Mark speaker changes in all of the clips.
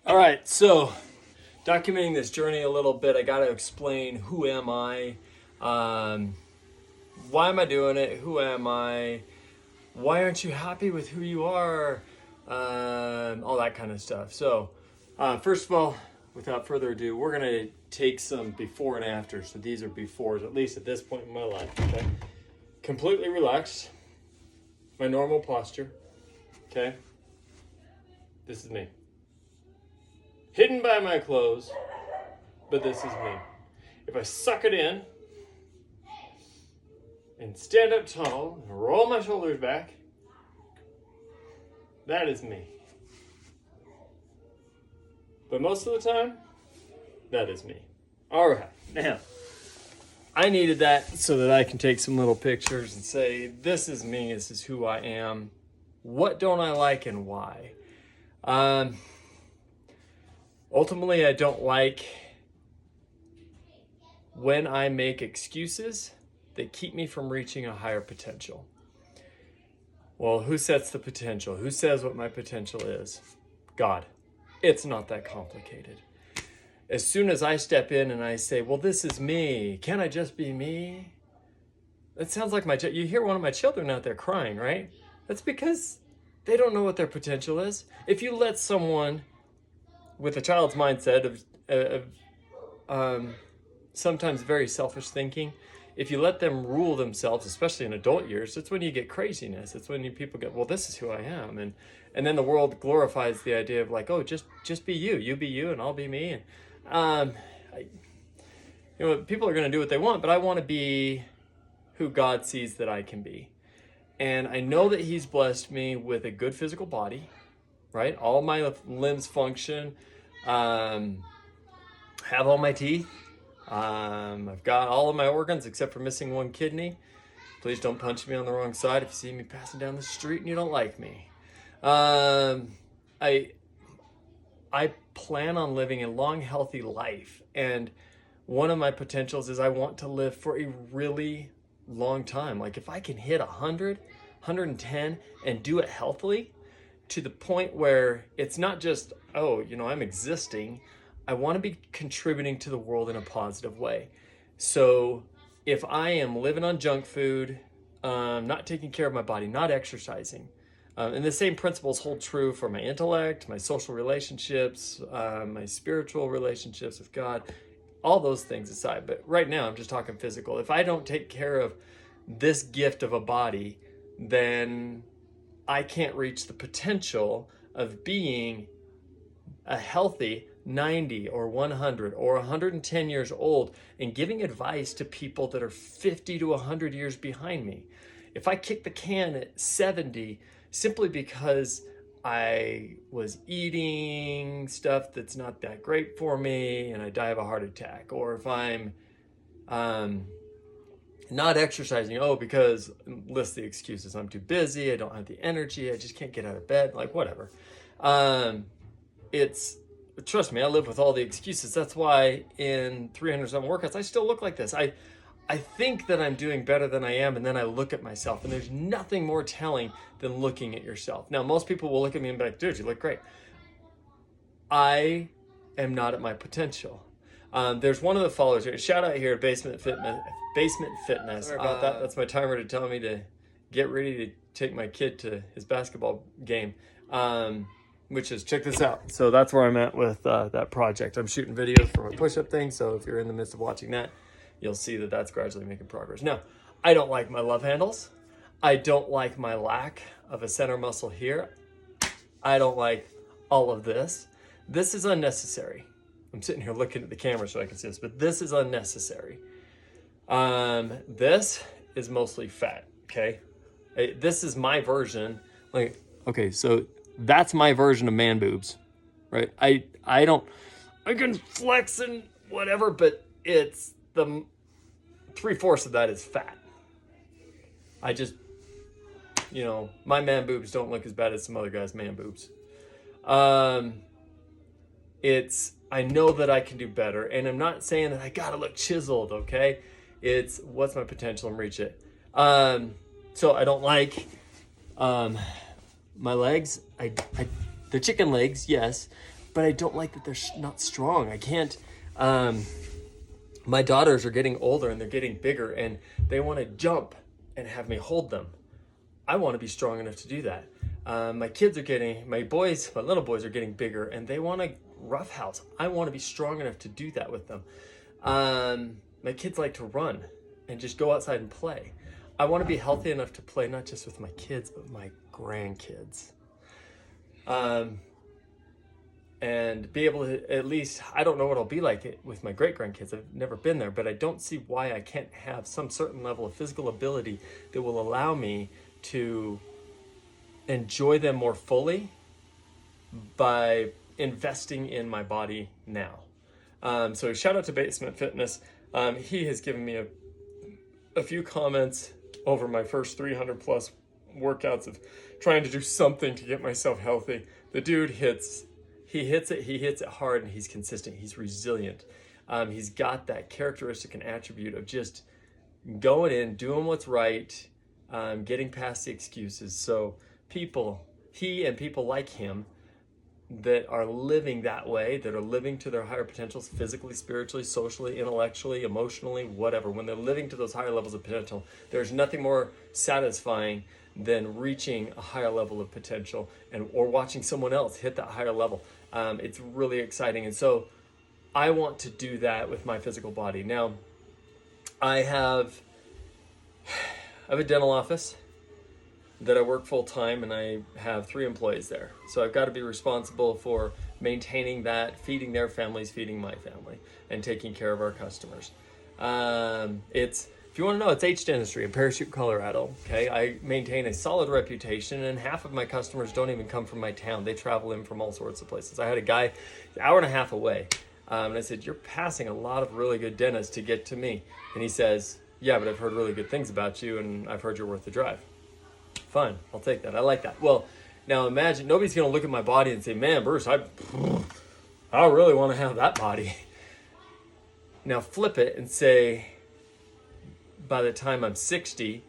Speaker 1: All right, so documenting this journey a little bit, I got to explain who am I, why am I doing it, who am I, why aren't you happy with who you are, all that kind of stuff. So first of all, without further ado, we're going to take some before and after. So these are befores, at least at this point in my life. Okay, completely relaxed, my normal posture. Okay, this is me. Hidden by my clothes, but this is me. If I suck it in and stand up tall and roll my shoulders back, that is me. But most of the time, that is me. All right, now, I needed that so that I can take some little pictures and say, this is me, this is who I am. What don't I like and why? Ultimately, I don't like when I make excuses that keep me from reaching a higher potential. Well, who sets the potential? Who says what my potential is? God. It's not that complicated. As soon as I step in and I say, well, this is me. Can I just be me? That sounds like you hear one of my children out there crying, right? That's because they don't know what their potential is. If you let someone with a child's mindset of sometimes very selfish thinking, if you let them rule themselves, especially in adult years, that's when you get craziness. It's when people get, well, this is who I am. And then the world glorifies the idea of like, oh, just be you. You be you and I'll be me. And people are going to do what they want, but I want to be who God sees that I can be. And I know that He's blessed me with a good physical body, right? All my limbs function, have all my teeth. I've got all of my organs except for missing one kidney. Please don't punch me on the wrong side if you see me passing down the street and you don't like me. I plan on living a long, healthy life. And one of my potentials is I want to live for a really long time. Like if I can hit 100, 110 and do it healthily to the point where it's not just, oh, I'm existing. I want to be contributing to the world in a positive way. So if I am living on junk food, not taking care of my body, not exercising, and the same principles hold true for my intellect, my social relationships, my spiritual relationships with God, all those things aside. But right now, I'm just talking physical. If I don't take care of this gift of a body, then I can't reach the potential of being a healthy 90 or 100 or 110 years old and giving advice to people that are 50 to 100 years behind me. If I kick the can at 70 simply because I was eating stuff that's not that great for me and I die of a heart attack, or if I'm not exercising, because list the excuses. I'm too busy, I don't have the energy, I just can't get out of bed, like whatever. Trust me, I live with all the excuses. That's why in 300 some workouts, I still look like this. I think that I'm doing better than I am, and then I look at myself, and there's nothing more telling than looking at yourself. Now, most people will look at me and be like, dude, you look great. I am not at my potential. There's one of the followers here. Shout out here, Basement Fitness. Sorry about that. That's my timer to tell me to get ready to take my kid to his basketball game. Which is, check this out. So that's where I'm at with that project. I'm shooting videos for my push-up thing. So if you're in the midst of watching that, you'll see that that's gradually making progress. Now, I don't like my love handles. I don't like my lack of a center muscle here. I don't like all of this. This is unnecessary. I'm sitting here looking at the camera so I can see this, but this is unnecessary. This is mostly fat, okay? This is my version. So that's my version of man boobs, right? I can flex and whatever, but it's the 3/4 of that is fat. I just, my man boobs don't look as bad as some other guys' man boobs. I know that I can do better, and I'm not saying that I gotta look chiseled, okay? It's what's my potential and reach it. So I don't like my legs. The chicken legs, yes. but I don't like that they're not strong. I can't, my daughters are getting older and they're getting bigger and they want to jump and have me hold them. I want to be strong enough to do that. My little boys are getting bigger and they want to roughhouse. I want to be strong enough to do that with them. My kids like to run and just go outside and play. I want to be healthy enough to play not just with my kids, but my grandkids. And be able to, at least, I don't know what I'll be like with my great-grandkids. I've never been there, but I don't see why I can't have some certain level of physical ability that will allow me to enjoy them more fully by investing in my body now. So shout out to Basement Fitness. He has given me a few comments over my first 300 plus workouts of trying to do something to get myself healthy. The dude hits it hard, and he's consistent. He's resilient. He's got that characteristic and attribute of just going in, doing what's right, getting past the excuses. So he and people like him that are living that way, that are living to their higher potentials physically, spiritually, socially, intellectually, emotionally, whatever. When they're living to those higher levels of potential, there's nothing more satisfying than reaching a higher level of potential or watching someone else hit that higher level. It's really exciting. And so I want to do that with my physical body. Now, I have a dental office that I work full time, and I have 3 employees there. So I've got to be responsible for maintaining that, feeding their families, feeding my family, and taking care of our customers. If you want to know, it's H Dentistry in Parachute, Colorado. Okay, I maintain a solid reputation, and half of my customers don't even come from my town. They travel in from all sorts of places. I had a guy an hour and a half away, and I said, "You're passing a lot of really good dentists to get to me." And he says, "Yeah, but I've heard really good things about you, and I've heard you're worth the drive." Fine, I'll take that. I like that. Well, now imagine nobody's going to look at my body and say, "Man, Bruce, I really want to have that body." Now flip it and say, by the time I'm 60,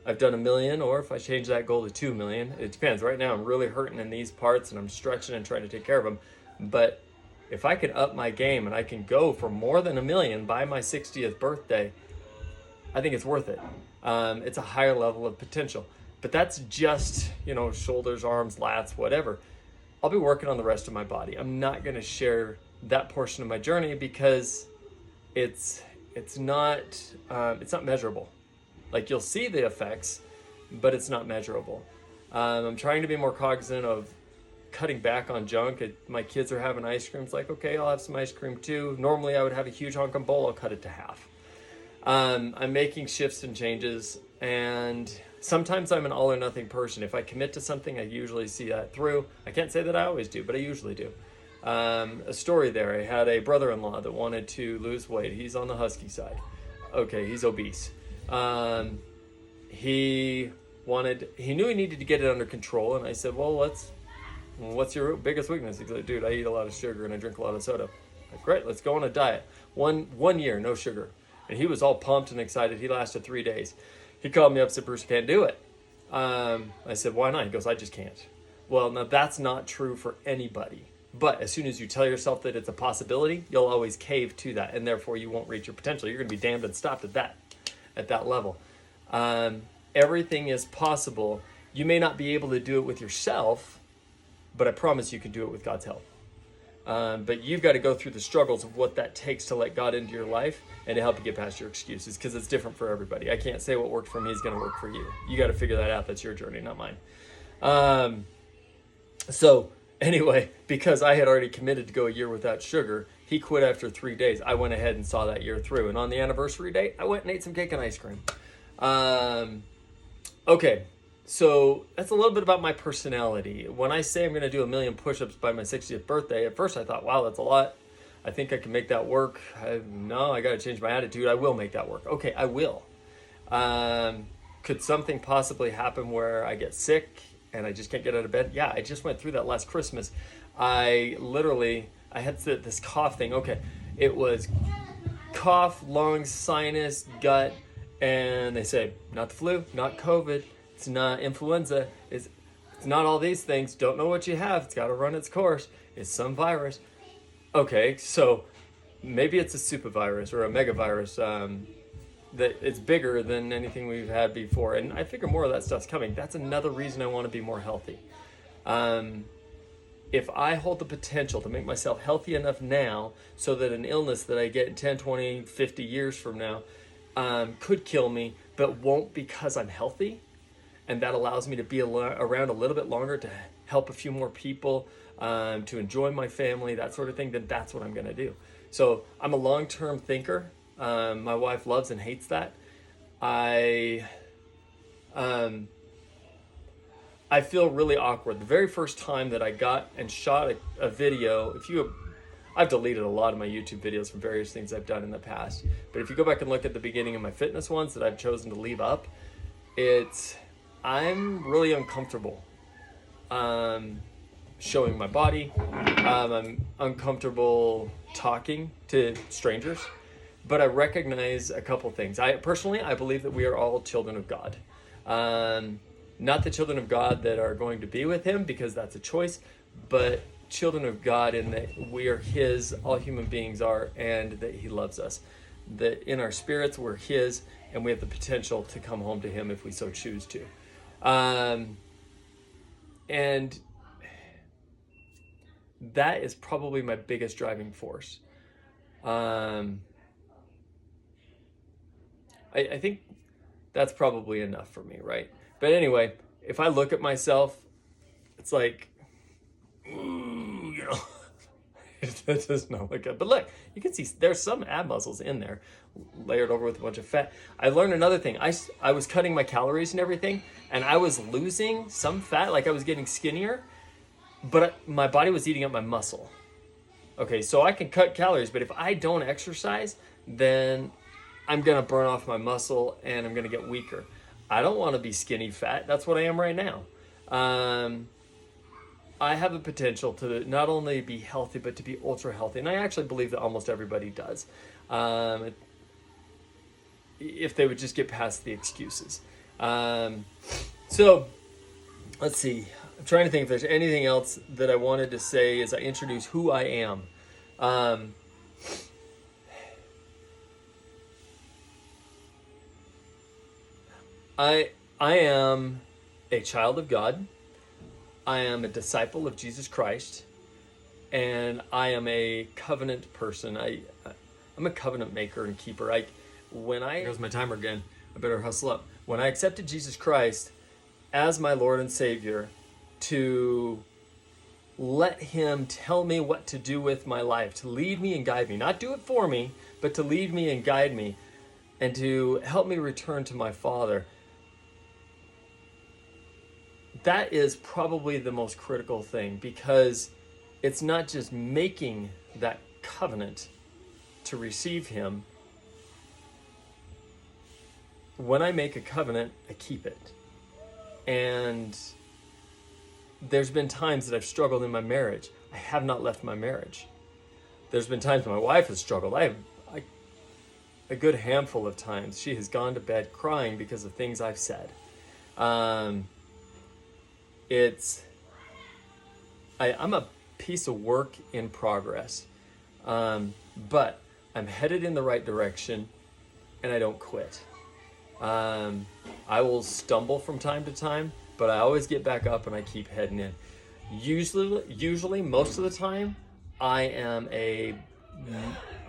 Speaker 1: I've done 1 million, or if I change that goal to 2 million, it depends. Right now, I'm really hurting in these parts, and I'm stretching and trying to take care of them. But if I can up my game and I can go for more than 1 million by my 60th birthday, I think it's worth it. It's a higher level of potential. But that's just, shoulders, arms, lats, whatever. I'll be working on the rest of my body. I'm not going to share that portion of my journey because it's not measurable. Like, you'll see the effects, but it's not measurable. I'm trying to be more cognizant of cutting back on junk. My kids are having ice cream. It's like, okay, I'll have some ice cream too. Normally I would have a huge honking bowl. I'll cut it to half. I'm making shifts and changes, and sometimes I'm an all or nothing person. If I commit to something, I usually see that through. I can't say that I always do, but I usually do. A story there. I had a brother-in-law that wanted to lose weight. He's on the husky side. Okay, he's obese. He knew he needed to get it under control, and I said, well, what's your biggest weakness? He's like, dude, I eat a lot of sugar and I drink a lot of soda. I'm like, great, let's go on a diet. One year, no sugar. And he was all pumped and excited. He lasted 3 days. He called me up and said, Bruce, I can't do it. I said, why not? He goes, I just can't. Well, now that's not true for anybody. But as soon as you tell yourself that it's a possibility, you'll always cave to that, and therefore you won't reach your potential. You're going to be damned and stopped at that level. Everything is possible. You may not be able to do it with yourself, but I promise you can do it with God's help. But you've got to go through the struggles of what that takes to let God into your life and to help you get past your excuses, because it's different for everybody. I can't say what worked for me is going to work for you. You got to figure that out. That's your journey, not mine. So anyway, because I had already committed to go a year without sugar, he quit after 3 days. I went ahead and saw that year through. And on the anniversary date, I went and ate some cake and ice cream. Okay. So that's a little bit about my personality. When I say I'm going to do 1 million push-ups by my 60th birthday, at first I thought, wow, that's a lot. I think I can make that work. No, I got to change my attitude. I will make that work. Okay, I will. Could something possibly happen where I get sick and I just can't get out of bed? Yeah, I just went through that last Christmas. I had this cough thing. Okay, it was cough, lungs, sinus, gut, and they say, not the flu, not COVID. It's not influenza. It's not all these things. Don't know what you have. It's got to run its course. It's some virus. Okay, so maybe it's a super virus or a mega virus that it's bigger than anything we've had before. And I figure more of that stuff's coming. That's another reason I want to be more healthy. If I hold the potential to make myself healthy enough now so that an illness that I get in 10, 20, 50 years from now could kill me, but won't because I'm healthy, and that allows me to be around a little bit longer to help a few more people, to enjoy my family, that sort of thing, then that's what I'm going to do. So I'm a long-term thinker. My wife loves and hates that. I feel really awkward. The very first time that I got and shot a video, I've deleted a lot of my YouTube videos from various things I've done in the past, but if you go back and look at the beginning of my fitness ones that I've chosen to leave up, I'm really uncomfortable showing my body. I'm uncomfortable talking to strangers, but I recognize a couple things. I believe that we are all children of God. Not the children of God that are going to be with him, because that's a choice, but children of God in that we are his, all human beings are, and that he loves us. That in our spirits we're his, and we have the potential to come home to him if we so choose to. And that is probably my biggest driving force. I think that's probably enough for me, right? But anyway, if I look at myself, it's like, ooh, that does not look good. But look, you can see there's some ab muscles in there, layered over with a bunch of fat. I learned another thing. I was cutting my calories and everything, and I was losing some fat, like I was getting skinnier, but my body was eating up my muscle. Okay, so I can cut calories, but if I don't exercise, then I'm gonna burn off my muscle and I'm gonna get weaker. I don't want to be skinny fat. That's what I am right now. I have a potential to not only be healthy, but to be ultra healthy. And I actually believe that almost everybody does. If they would just get past the excuses. So let's see. I'm trying to think if there's anything else that I wanted to say as I introduce who I am. I am a child of God. I am a disciple of Jesus Christ, and I am a covenant person. I'm a covenant maker and keeper. Here's my timer again. I better hustle up. When I accepted Jesus Christ as my Lord and Savior, to let him tell me what to do with my life, to lead me and guide me, not do it for me, but to lead me and guide me, and to help me return to my Father. That is probably the most critical thing, because it's not just making that covenant to receive him. When I make a covenant, I keep it. And there's been times that I've struggled in my marriage. I have not left my marriage. There's been times when my wife has struggled. I a good handful of times she has gone to bed crying because of things I've said. I'm a piece of work in progress, but I'm headed in the right direction, and I don't quit. I will stumble from time to time, but I always get back up and I keep heading in. Usually, most of the time, I am a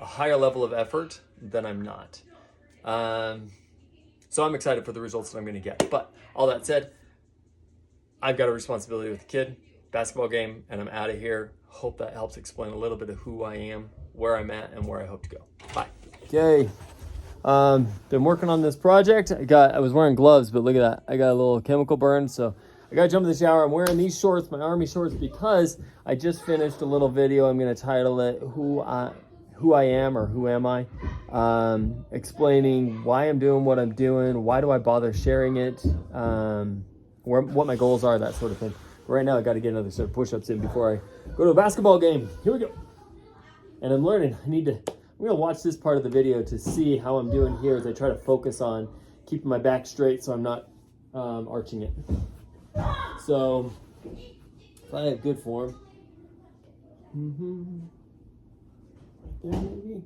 Speaker 1: higher level of effort than I'm not. So I'm excited for the results that I'm going to get. But all that said, I've got a responsibility with the kid, basketball game, and I'm out of here. Hope that helps explain a little bit of who I am, where I'm at, and where I hope to go. Bye. Okay. Been working on this project. I was wearing gloves, but look at that. I got a little chemical burn, so I got to jump in the shower. I'm wearing these shorts, my army shorts, because I just finished a little video. I'm going to title it Who I Am, or Who Am I? Explaining why I'm doing what I'm doing, why do I bother sharing it, what my goals are, that sort of thing. But right now, I got to get another set of push-ups in before I go to a basketball game. Here we go. And I'm learning. I'm going to watch this part of the video to see how I'm doing here as I try to focus on keeping my back straight so I'm not arching it. So if I have good form, Right there, maybe.